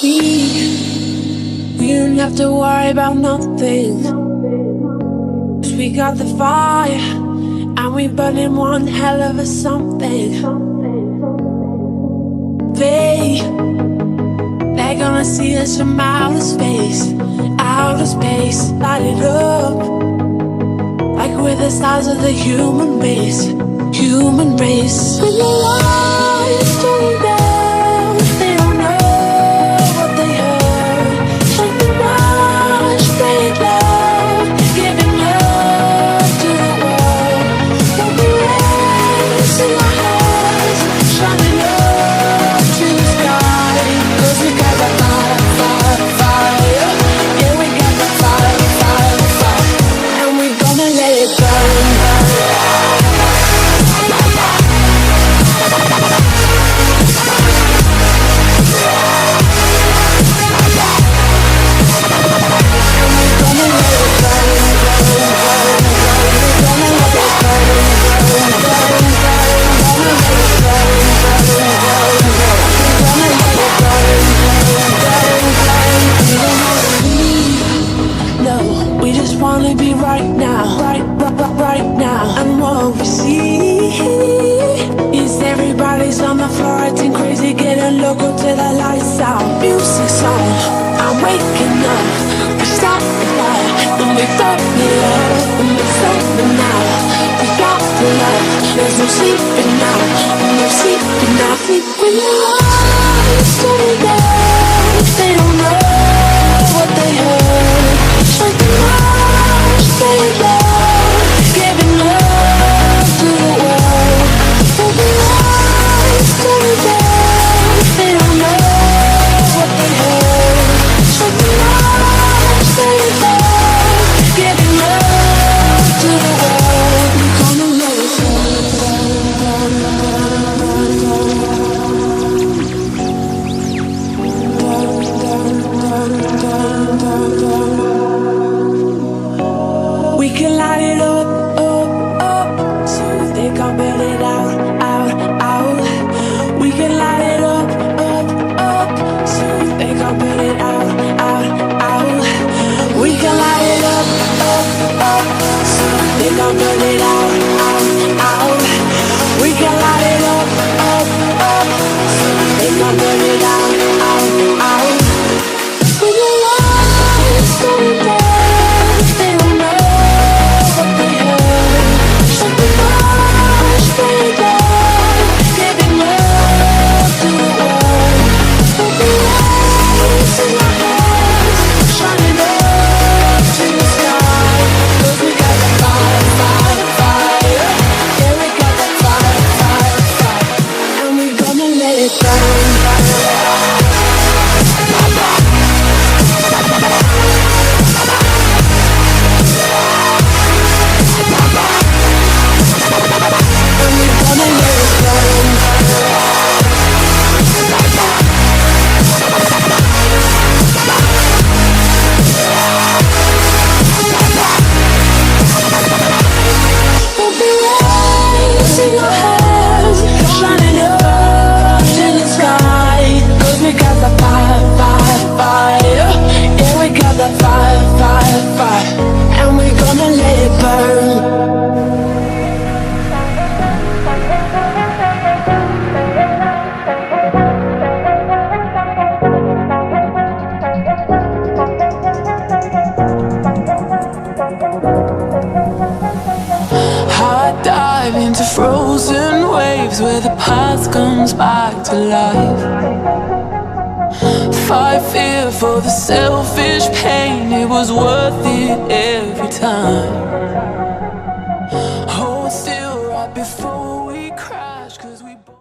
We don't have to worry about nothing, 'cause we got the fire, and we burning one hell of a something. They're gonna see us from outer space, light it up like we're the stars of the human race. When the lights turn down, they don't know what they heard. Like the rush, break love, giving love to the world. Like the rays in our hearts, shining up to the sky. 'Cause we got that fire, fire, fire. Yeah, we got that fire, fire, fire. And we're gonna let it burn. Wanna be right now, right now. And what we see is everybody's on the floor acting crazy, getting local till the lights out. Music's on, I'm waking up. We start the fire, and we burn it up, and we're floating now. We got the love, there's no sleeping now, no sleeping now. When the lights turn down, they don't know what they heard. Like the rush, they love, giving love to the world. When the lights turn down, they don't know what they heard. Like the rush, they love, giving love to the world. We're gonna let it We can light it up, up, up, so they can't burn it out, out, out. We can light it up, up, up, so they can't burn it out, out, out. We can light it up, up, up, so they can't burn it out, out, out. We can light it up, up, up, so they can't burn it out, out, out. When the lights turn down, they don't know what they heard. Like the rush, they love, giving love to the world. Like the lights in our hearts, shining up to the sky. 'Cause we got that fire, fire, fire. Yeah, we got that fire, fire, fire. And we're gonna let it burn. Dive into frozen waves where the past comes back to life. Fight fear for the selfish pain, it was worth it every time.